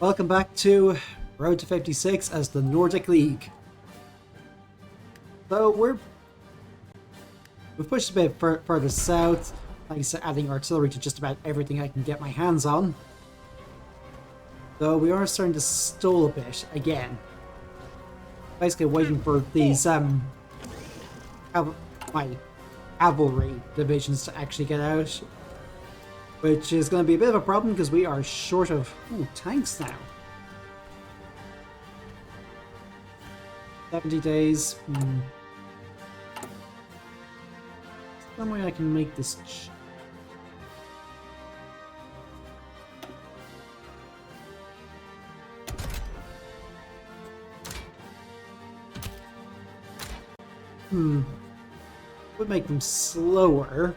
Welcome back to Road to 56 as the Nordic League. So we've pushed a bit further south, thanks to adding artillery to just about everything I can get my hands on. Though we are starting to stall a bit again. Basically waiting for these my cavalry divisions to actually get out, which is going to be a bit of a problem because we are short of tanks now. 70 days. Some way I can make this. Would make them slower.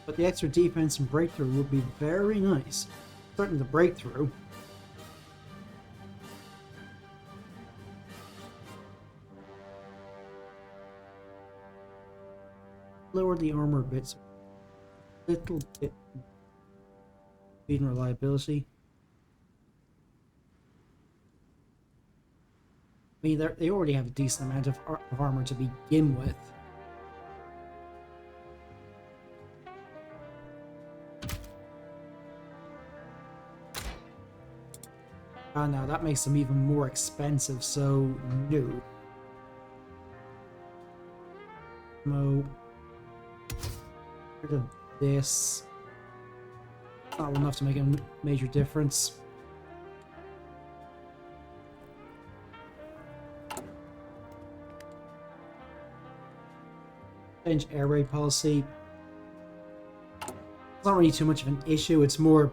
But the extra defense and breakthrough would be very nice. Starting the breakthrough. Lower the armor bits a little bit. Speed and reliability. I mean, they already have a decent amount of armor to begin with. Oh no, that makes them even more expensive, so no. No. Rid of this. Not enough to make a major difference. Change air raid policy. It's not really too much of an issue, it's more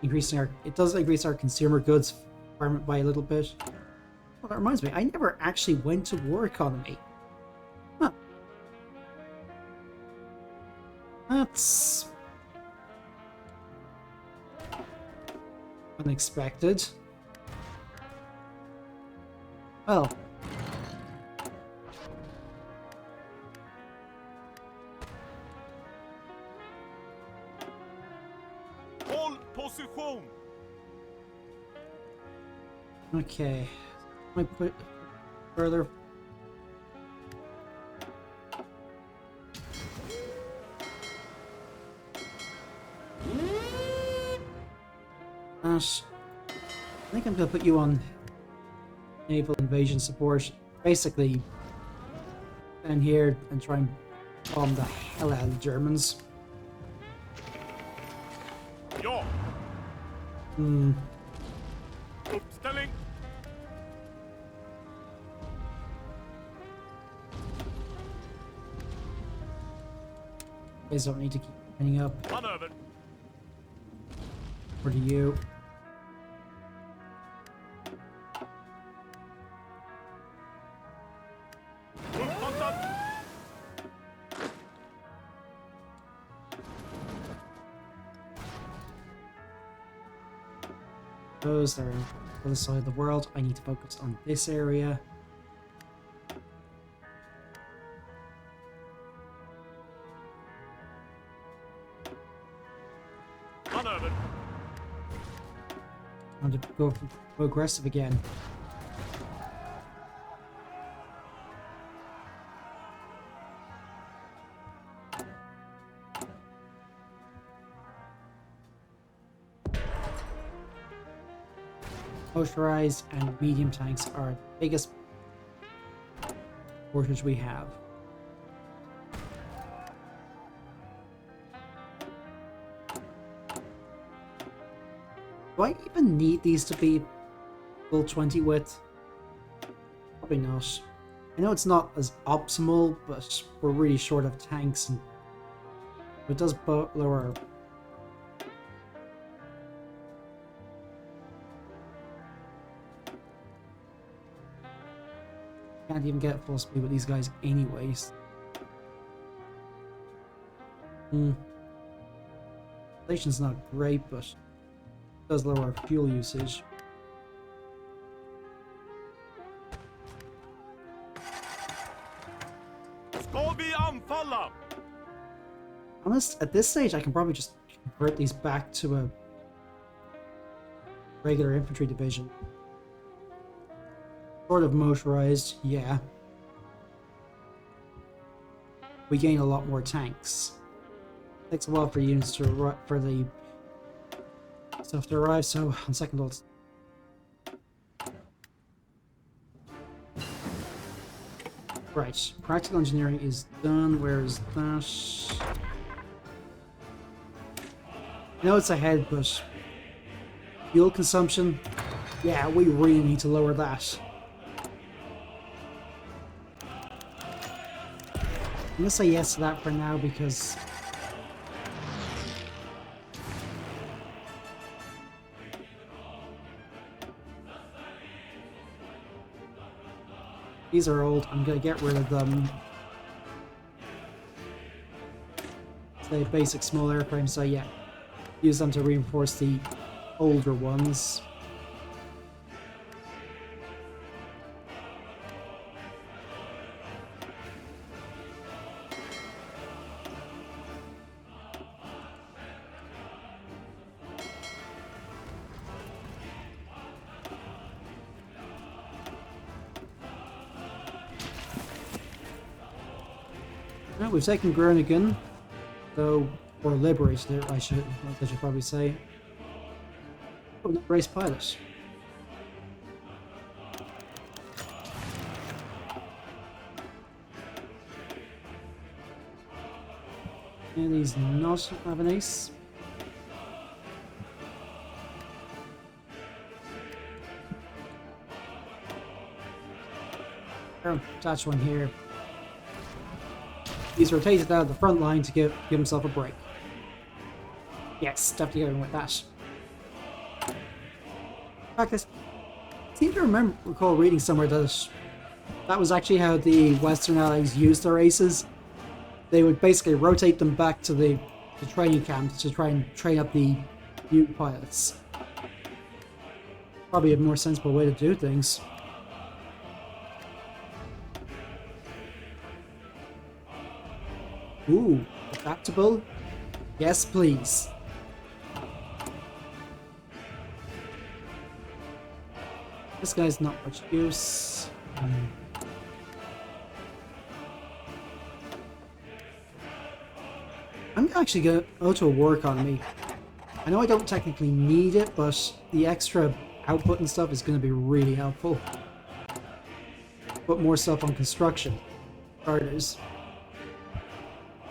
increasing it does increase our consumer goods requirement by a little bit. Well, that reminds me, I never actually went to war economy. Huh. That's unexpected. Well. Okay, I put further. I think I'm gonna put you on naval invasion support. Basically, stand here and try and bomb the hell out of the Germans. Ja. Uppställning. Guys don't need to keep running up. Manöver. Or do you? Uppfattat. Those that are on the other side of the world. I need to focus on this area. Manöver. I want to go aggressive again. Motorized and medium tanks are the biggest shortage we have. Do I even need these to be full 20 width? Probably not. I know it's not as optimal, but we're really short of tanks, and it does lower. Can't even get full speed with these guys anyways. Station's not great, but it does lower our fuel usage. Ska vi anfalla? Honest, at this stage, I can probably just convert these back to a regular infantry division. Sort of motorized, yeah. We gain a lot more tanks. Takes a while for units to for the stuff to arrive, so on second thoughts. Right, practical engineering is done. Where is that? I know it's ahead, but fuel consumption, yeah, we really need to lower that. I'm gonna say yes to that for now because these are old. I'm gonna get rid of them. Say basic small airframes, so yeah. Use them to reinforce the older ones. Well, we've taken Groningen, though, or liberated it, I should probably say. Oh, not race pilot. And he's not have an ace. Attach one here. He's rotated out of the front line to give himself a break. Yes, definitely going with that. In fact, I seem to recall reading somewhere that that was actually how the Western Allies used their aces. They would basically rotate them back to the training camps to try and train up the new pilots. Probably a more sensible way to do things. Ooh, adaptable? Yes, please. This guy's not much use. I'm actually going to auto work on me. I know I don't technically need it, but the extra output and stuff is going to be really helpful. Put more stuff on construction. Starters.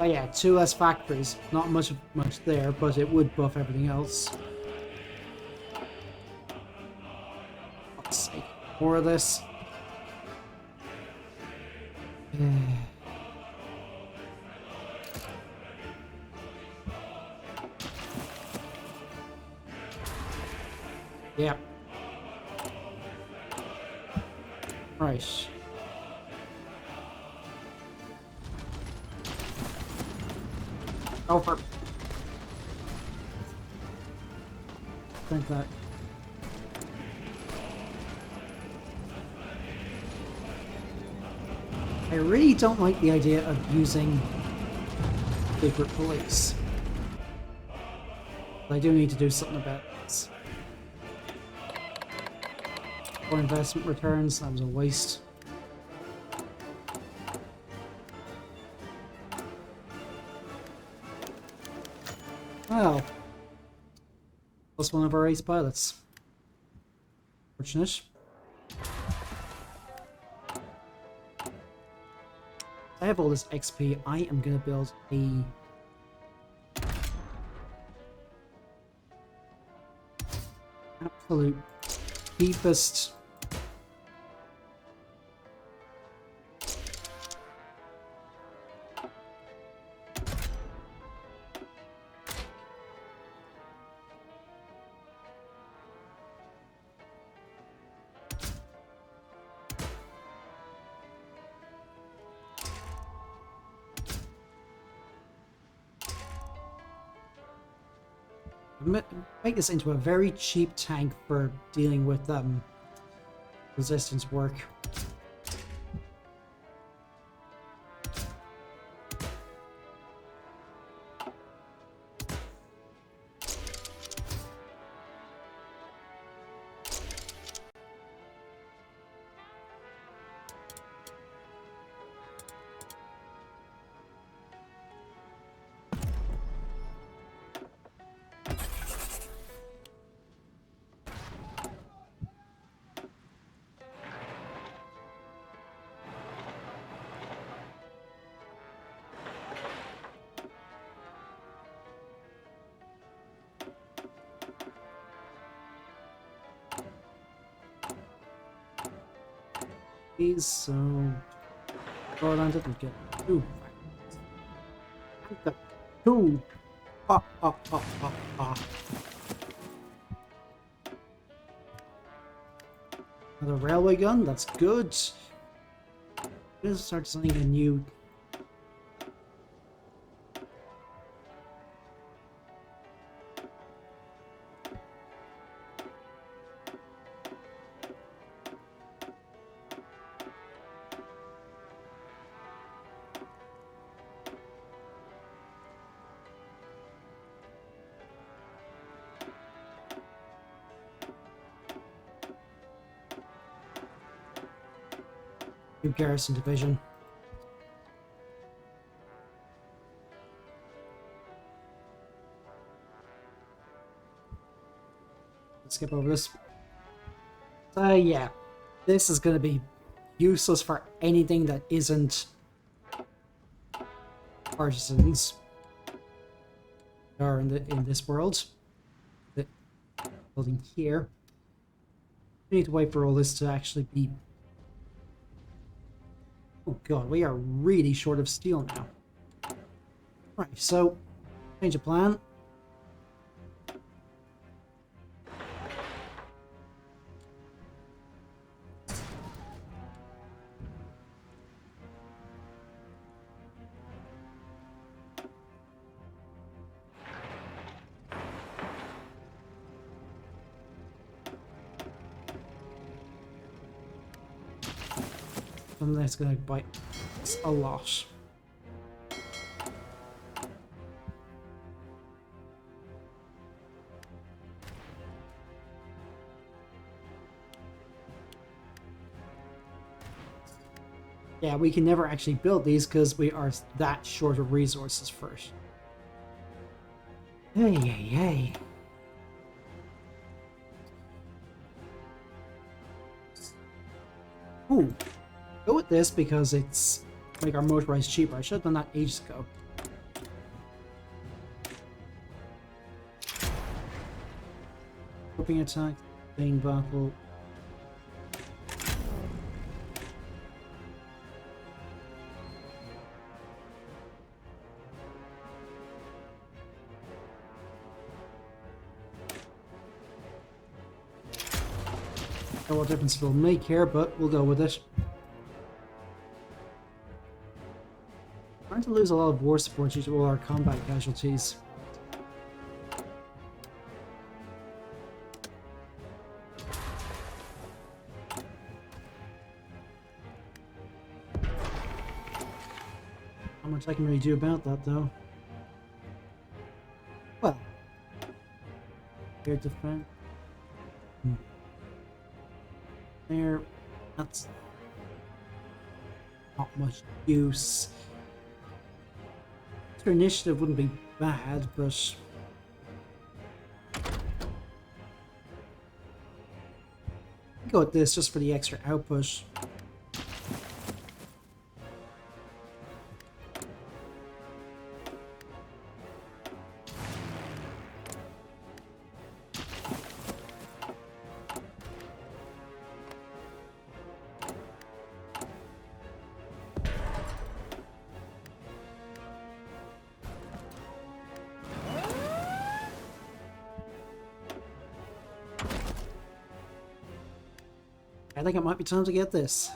Oh yeah, 2 less factories. Not much there, but it would buff everything else. Fuck's sake. More of this. Yeah. Right. Go for it. Think that. I really don't like the idea of using secret police. But I do need to do something about this. For investment returns, that was a waste. Well, plus one of our ace pilots. Fortunate. I have all this XP. I am going to build a absolute deepest make this into a very cheap tank for dealing with resistance work. these, so go around it and get 2. I've got 2. Ah, ah, ah, ah, ah. Another railway gun, that's good. Let's start designing a new. New garrison division. Let's skip over this. Yeah, this is gonna be useless for anything that isn't artisans are in this world. The building here. We need to wait for all this to actually be. Oh god, we are really short of steel now. Right, so change of plan. And that's gonna bite a lot. Yeah, we can never actually build these because we are that short of resources first. Hey, hey, hey. Ooh. Go with this because it's make our motorized cheaper. I should have done that ages ago. Grouping attack, main battle. Don't know what difference it'll make here, but we'll go with it. Trying to lose a lot of war support due to all our combat casualties. Not much I can really do about that, though. Well, air defense. There, that's not much use. Their initiative wouldn't be bad, but go with this just for the extra output. I think it might be time to get this.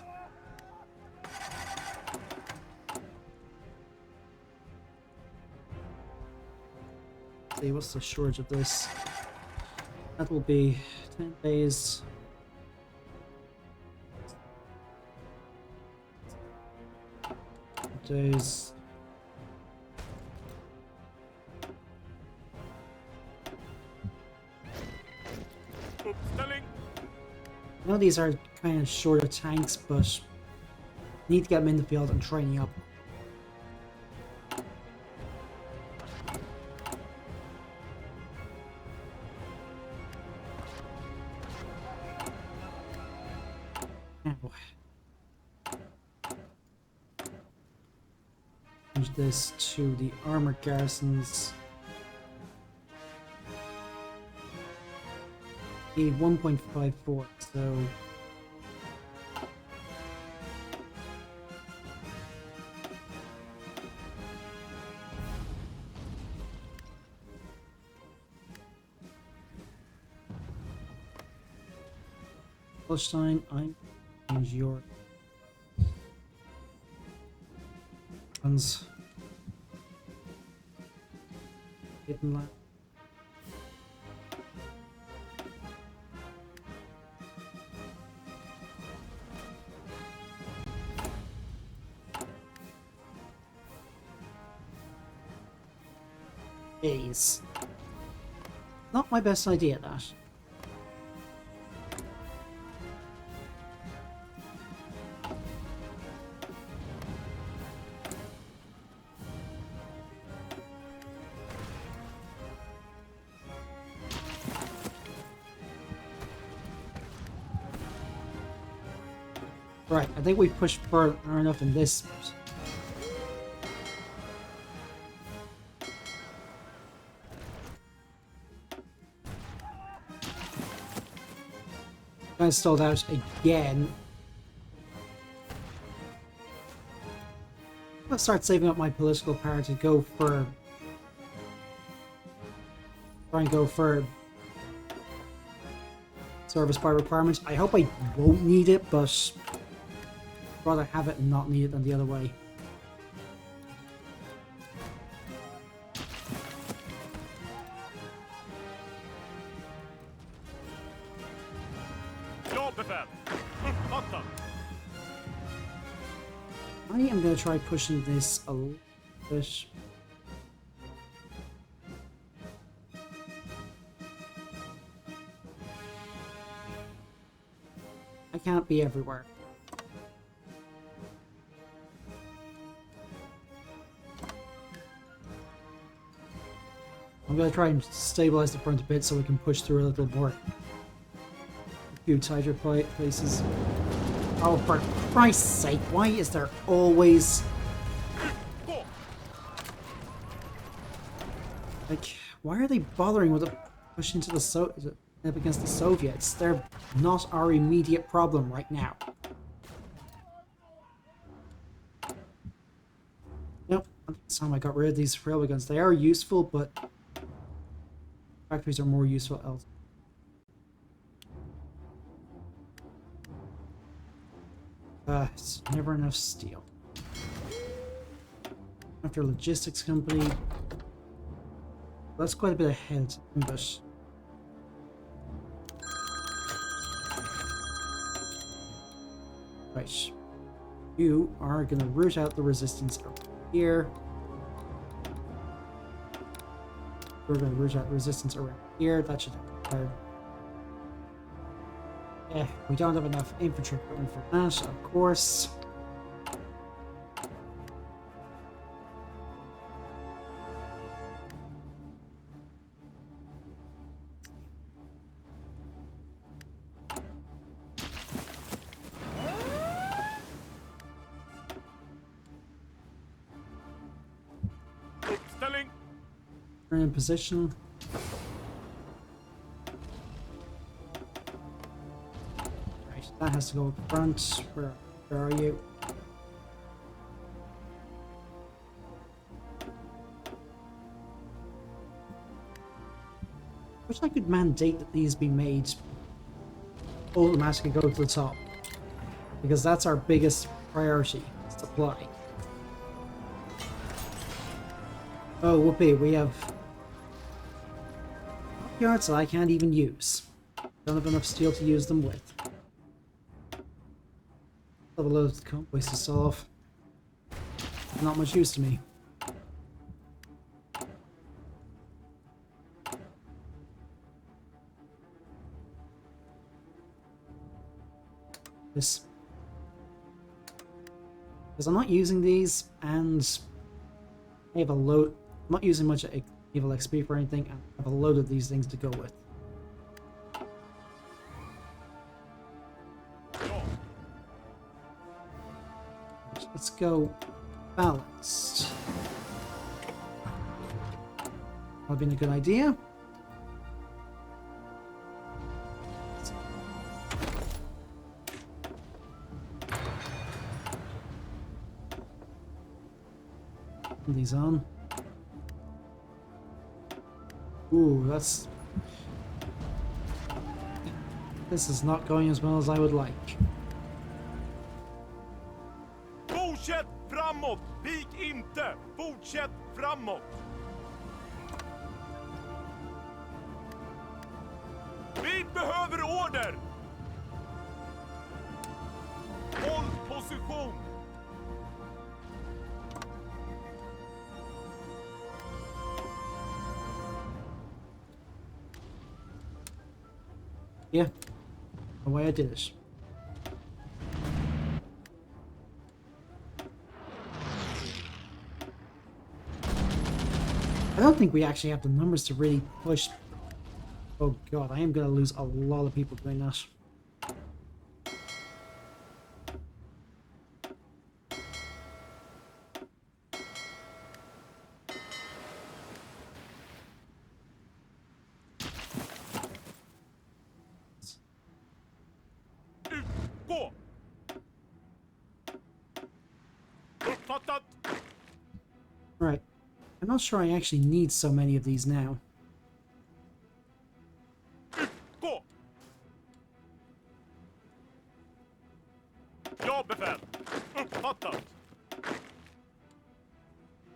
Let's see, what's the shortage of this? That will be 10 days. Days. Uppställning. I know these are kind of shorter tanks, but need to get them in the field and training up. Now, change this to the armored garrisons. Need 1.54, so Palestine, I'm change your guns. Hidden land. Is not my best idea, that. Right, I think we pushed far enough in this. I stalled out again. Let's start saving up my political power to go for... try and go for service by requirement. I hope I won't need it, but I'd rather have it and not need it than the other way. I am going to try pushing this a little bit. I can't be everywhere. I'm going to try and stabilize the front a bit so we can push through a little more. A few tighter places. Oh, for Christ's sake, why is there always... like, why are they bothering with a push into the up against the Soviets? They're not our immediate problem right now. Nope, this time I got rid of these railguns. They are useful, but factories are more useful elsewhere. It's never enough steel. After logistics company, that's quite a bit ahead, but right, you are gonna root out the resistance over here. We're gonna root out the resistance around here. That should help. We don't have enough infantry equipment for that, of course. We're in position. That has to go up front. Where are you? Wish I could mandate that these be made automatically go to the top, because that's our biggest priority, supply. Oh, whoopee, we have yards that I can't even use. Don't have enough steel to use them with. Have a load of convoys to sell off. Not much use to me. This. Because I'm not using these, and I have a load. I'm not using much evil XP for anything, and I have a load of these things to go with. Let's go balanced. That would have been a good idea. Put these on. Ooh, that's... This is not going as well as I would like. Fortsätt framåt! Vik inte! Fortsätt framåt! Vi behöver order! Håll position! Yeah, the way I did it. I don't think we actually have the numbers to really push. Oh god, I am gonna lose a lot of people doing that. Utgå! Uppfattat! Right. I'm not sure I actually need so many of these now. Utgå! Ja, befäl! Uppfattat!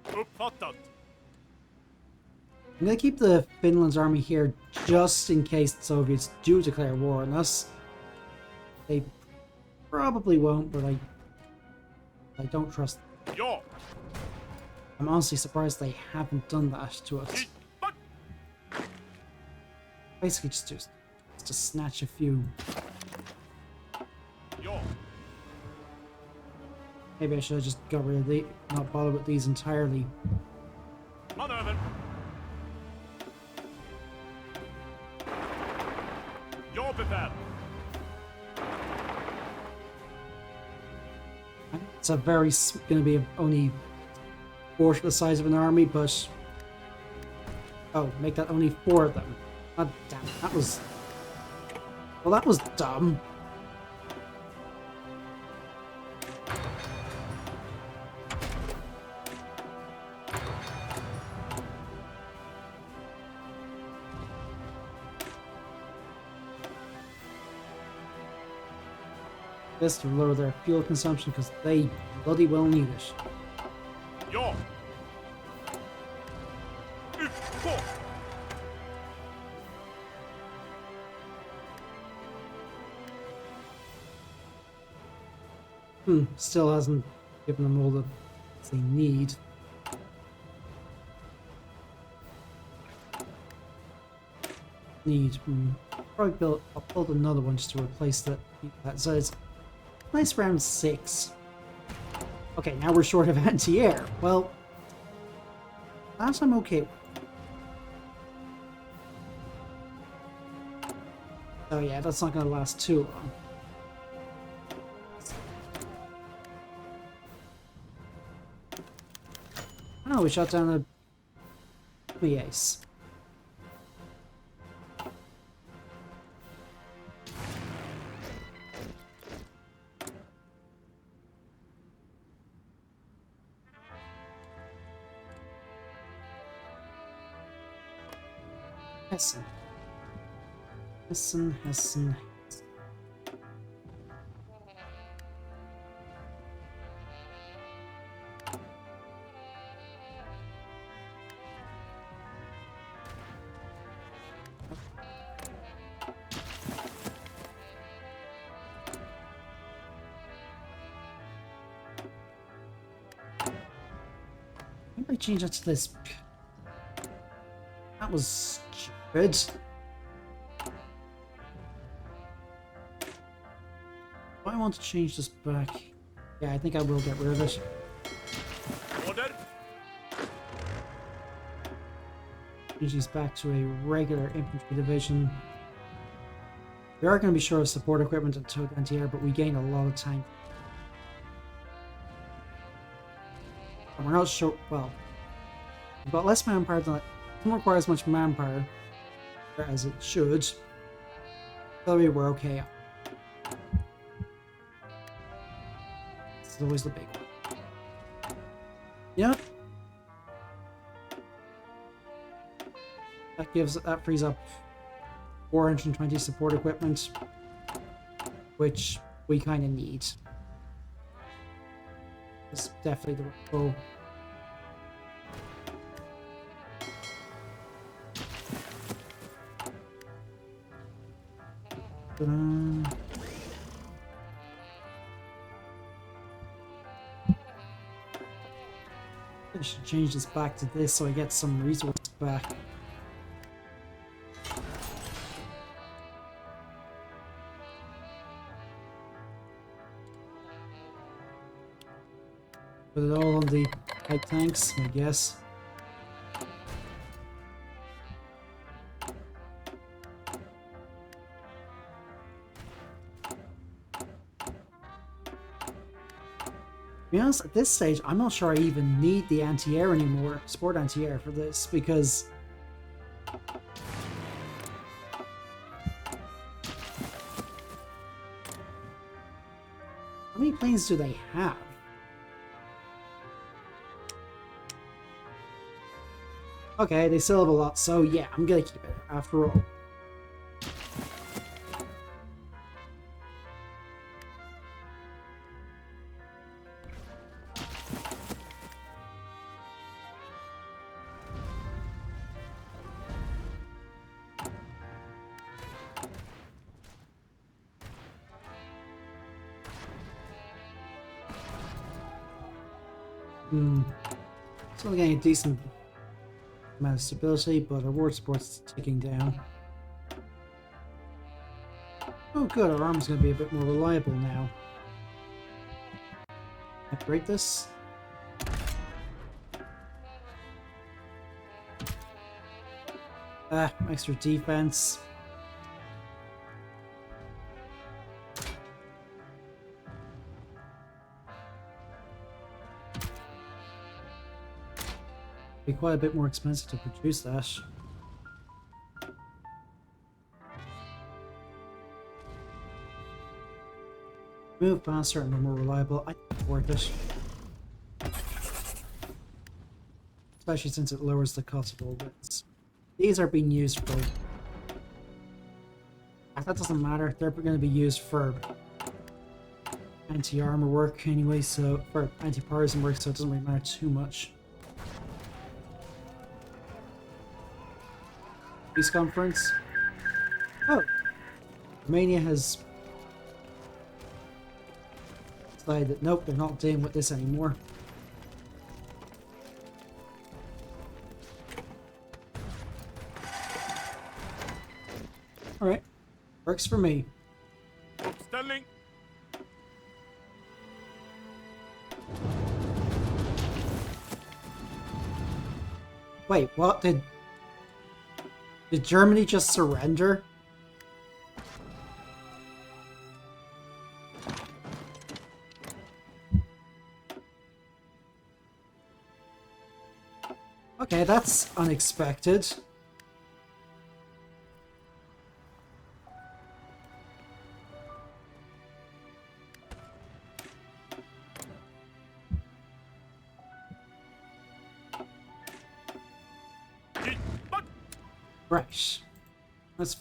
Uppfattat! I'm gonna keep the Finland's army here just in case the Soviets do declare war on us. They probably won't, but I don't trust them. Ja! I'm honestly surprised they haven't done that to us. Basically just to snatch a few. Ja! Maybe I should have just got rid of not bother with these entirely. Manöver! Ja, befäl! It's a very going to be only quarter the size of an army, but oh, make that only 4 of them. God damn, that was well, that was dumb. This to lower their fuel consumption because they bloody well need it. Ja! Utgå! Still hasn't given them all the they need. Probably I'll build another one just to replace that. So it's nice round 6. Okay, now we're short of anti-air. Well, that I'm okay with. Oh yeah, that's not going to last too long. Oh, we shot down a ace. Hessen. Hessen, Hessen. Maybe I change that to this. That was stupid. Do I want to change this back? Yeah, I think I will get rid of it. Order! Change these back to a regular infantry division. We are going to be short of support equipment and towed anti-air, but we gain a lot of tank. And we're not sure. Well, we've got less manpower than it doesn't require as much manpower as it should. So we're okay. This is always the big one. Yep. That frees up 420 support equipment. which we kind of need. It's definitely the right goal. I should change this back to this so I get some resources back. Put it all on the high tanks, I guess. To be honest, at this stage, I'm not sure I even need the anti-air anymore, sport anti-air for this, because how many planes do they have? Okay, they still have a lot, so yeah, I'm gonna keep it after all. Still getting a decent amount of stability, but our war support's ticking down. Oh good, our armor's going to be a bit more reliable now. Upgrade this. Extra defense. Be quite a bit more expensive to produce that. Move faster and more reliable. I think it's worth it. Especially since it lowers the cost of all this. These are being used for... That doesn't matter. They're going to be used for anti-armor work anyway, so... for anti-partisan work, so it doesn't really matter too much. Peace conference. Oh, Romania has decided that nope, they're not dealing with this anymore. All right, works for me. Sterling. Wait, what did Germany just surrender? Okay, that's unexpected. Right. Let's...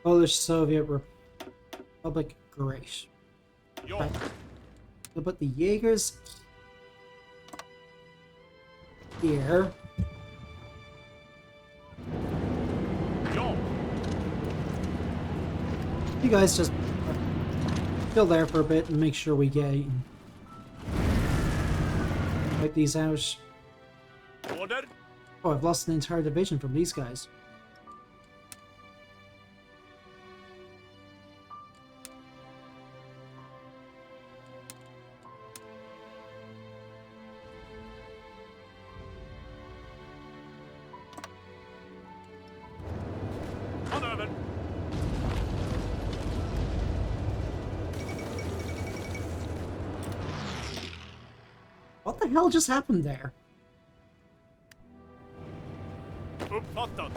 Polish Soviet Republic, great. Right. We'll put the Jaegers here. You guys just chill there for a bit and make sure we get wipe these out. Order. Oh, I've lost an entire division from these guys. What the hell just happened there? Uppfattat.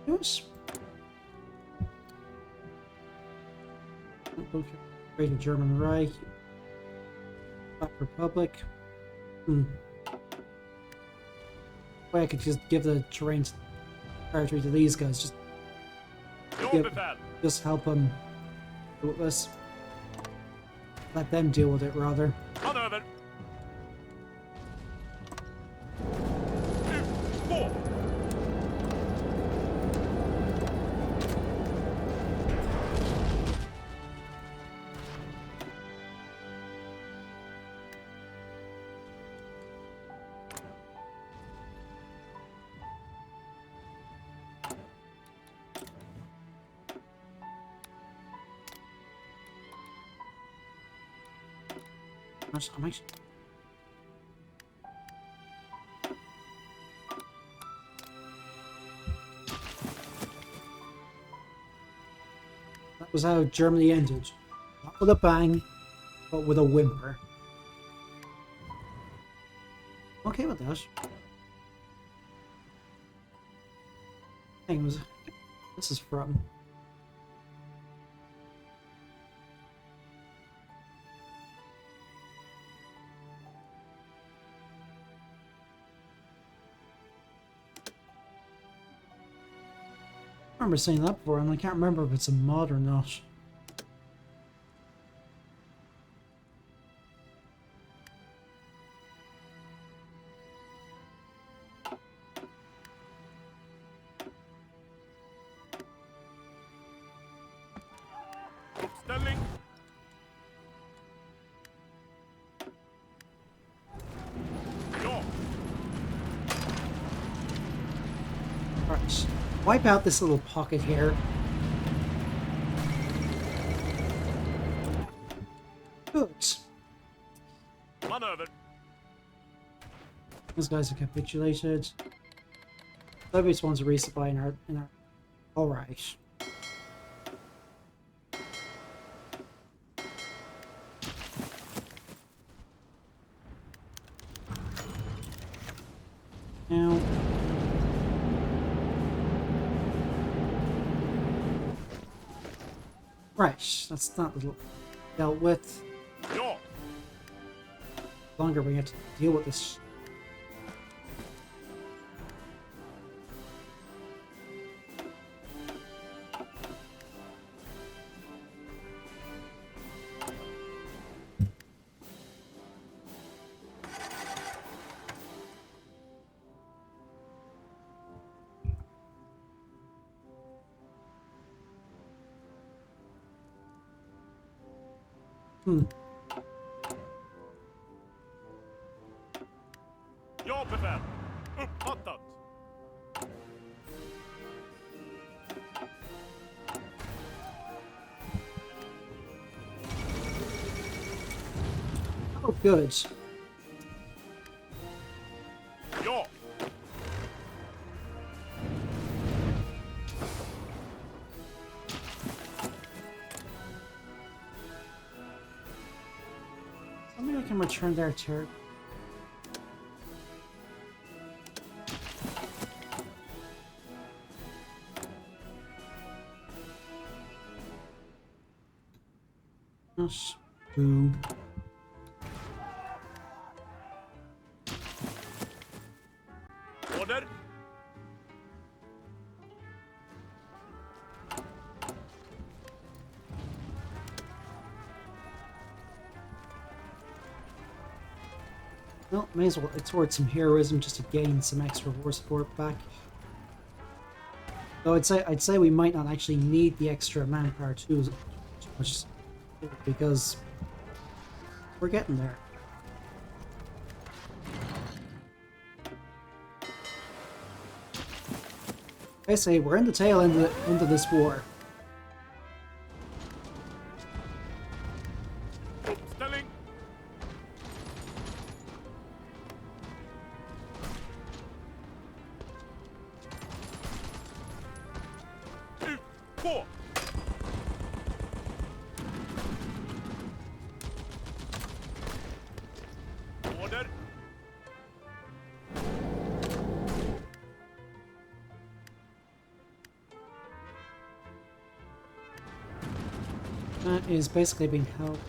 Yes. Okay. Great German Reich. Black Republic. Way I could just give the terrain territory to these guys. Just help them deal with this. Let them deal with it, rather. Manöver. 2, 4. I'm actually... That was how Germany ended. Not with a bang, but with a whimper. Okay with that. Thing was... This is from... I remember seeing that before, and I can't remember if it's a mod or not. Stelling. Ja. Right. Wipe out this little pocket here. Good. Manöver. Those guys are capitulated. Soviets want to resupply in our alright. Now right, that's that little dealt with. Ja. Longer we have to deal with this. Ja, befäl. Uppfattat. Oh, good. Ja. Maybe I can return their turret. Yes. Boo. Order. Well, may as well extort some heroism just to gain some extra war support back. Though I'd say we might not actually need the extra manpower too much, because we're getting there. I say we're in the tail end of this war. Uppställning. Ut, på. Order. That is basically being held.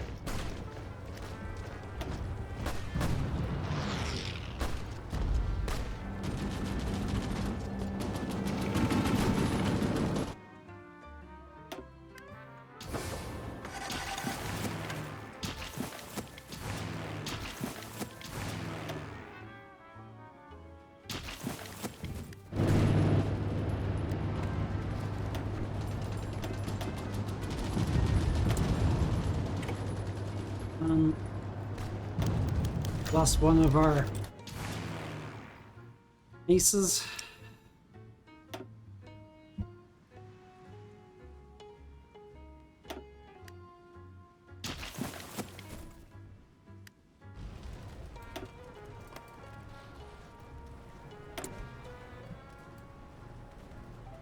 Lost one of our aces.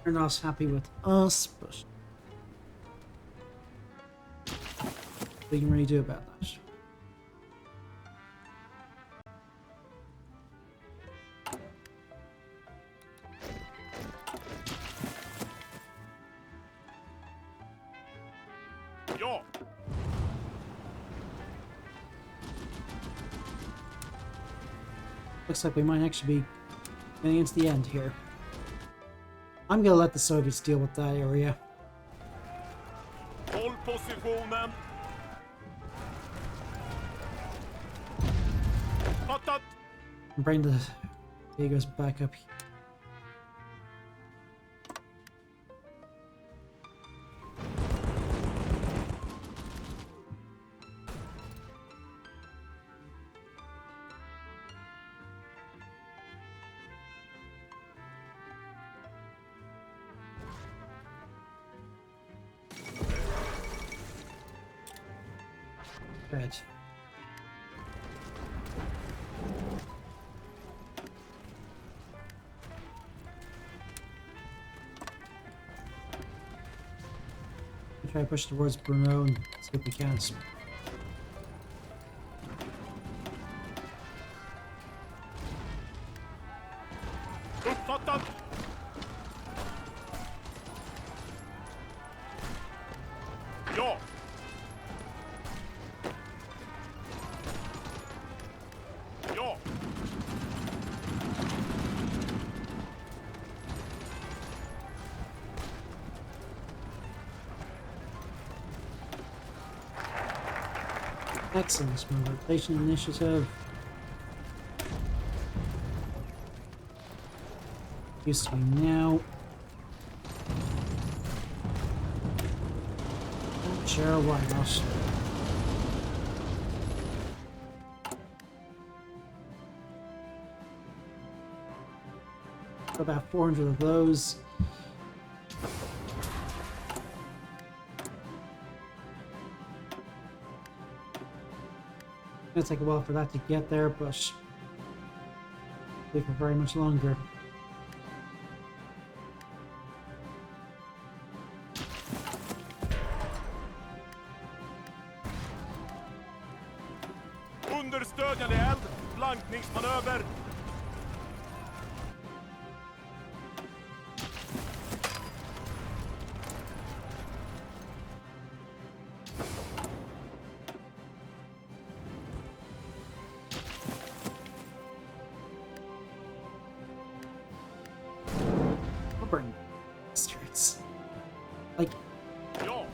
They're not happy with us, but what we can really do about that. Ja. Looks like we might actually be getting into the end here. I'm gonna let the Soviets deal with that area. Håll positionen. Fattat. And bring the Tigers back up here. Good. Try to push towards Bruno and see if we can. Uppfattat. Ja. Ja. Excellent. Mobilization initiative. Used to be now. Sure, why not? About 400 of those. It's gonna take a while for that to get there, but wait for very much longer. Understödjande eld. Blankningsmanöver. Stubborn bastards. Like, Ja.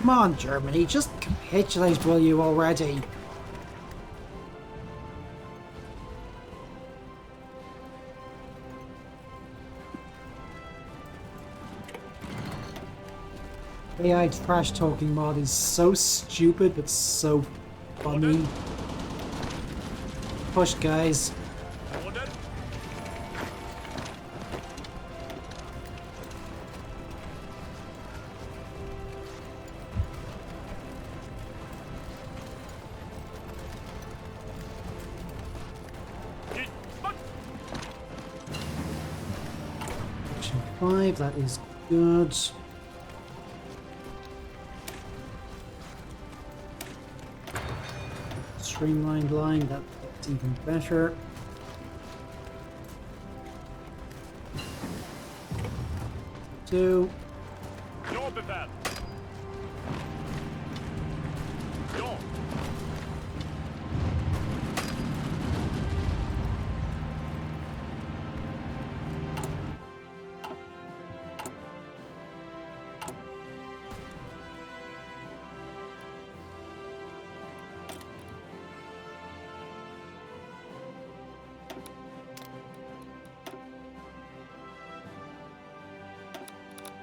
come on, Germany, just capitulate, will you already? AI trash talking mod is so stupid but so funny. Push, guys. Order. Hit. Back. Action 5, that is good. Streamlined line, that's even better. Two. Ja, befäl.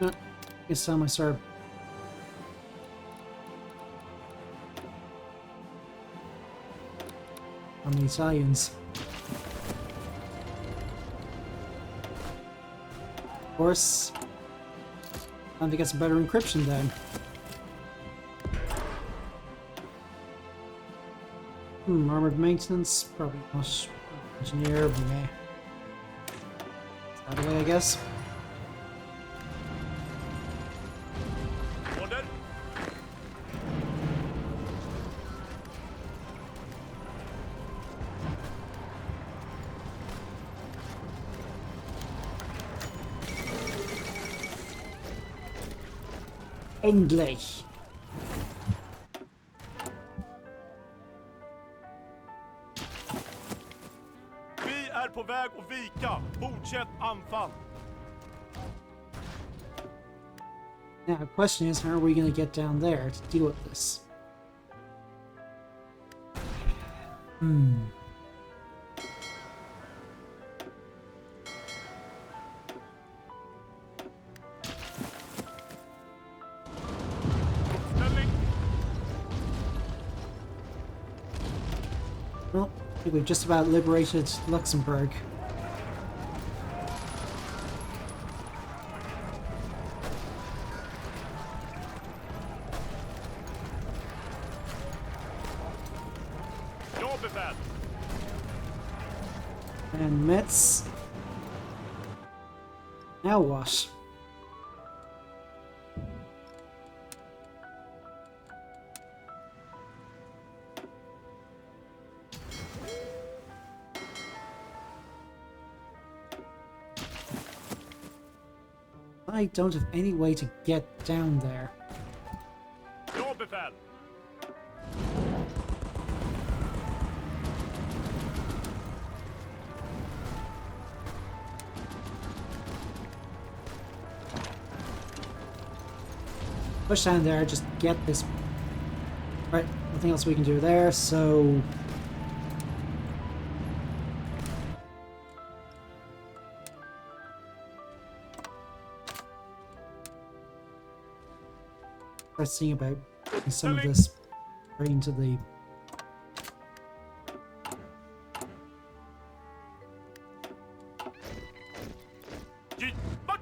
I can sell my sword. How many Italians? Of course. Time to get some better encryption then. Armored maintenance? Probably not. Engineer? Meh. Out of the way, I guess. Order. Endlich! Vi är på väg att vika. Fortsätt anfall. Now, the question is, how are we going to get down there to deal with this? Ställning. Well, I think we've just about liberated Luxembourg. Ja, befäl. And Metz. Now what? I don't have any way to get down there. Ja, befäl. Push down there, just get this. Right, nothing else we can do there, so. Let's see about some of this right into the. Gi- Bort!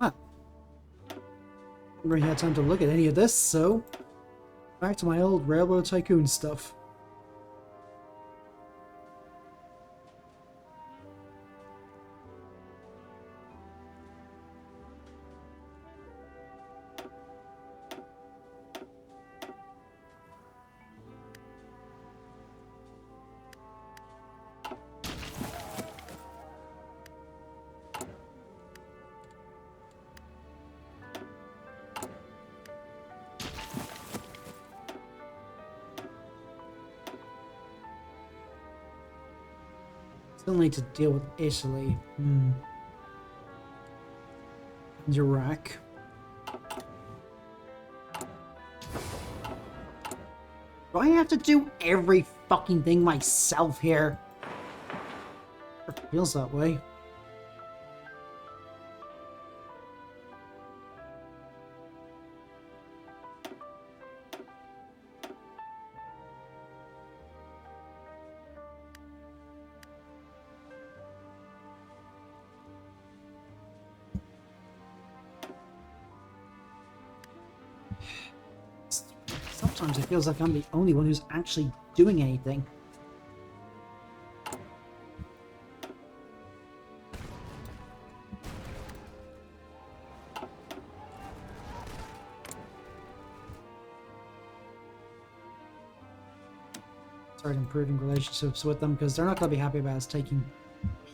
Huh. Haven't really had time to look at any of this, so back to my old Railroad Tycoon stuff. Still need to deal with Italy. And Iraq. Do I have to do every fucking thing myself here? It feels that way. Sometimes it feels like I'm the only one who's actually doing anything. Start improving relationships with them because they're not going to be happy about us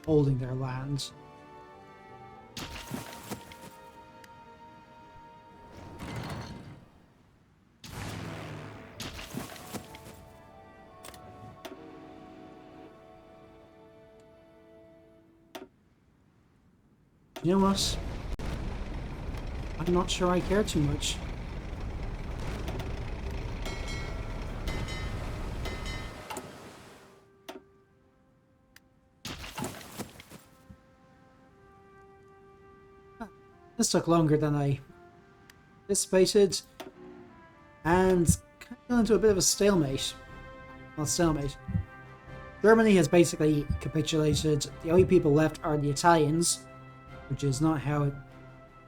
holding their land. You know what? I'm I'm not sure I care too much. This took longer than I anticipated, and kind of got into a bit of a stalemate. Not stalemate. Germany has basically capitulated. The only people left are the Italians, which is not how it's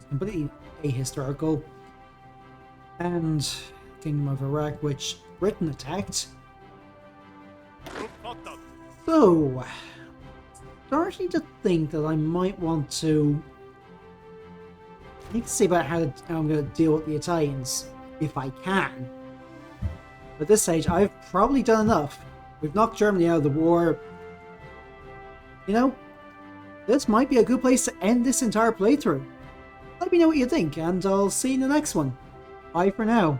completely ahistorical. And Kingdom of Iraq, which Britain attacked. So, starting to think that I might want to. I need to see about how I'm going to deal with the Italians, if I can. At this stage, I've probably done enough. We've knocked Germany out of the war. You know, this might be a good place to end this entire playthrough. Let me know what you think, and I'll see you in the next one. Bye for now.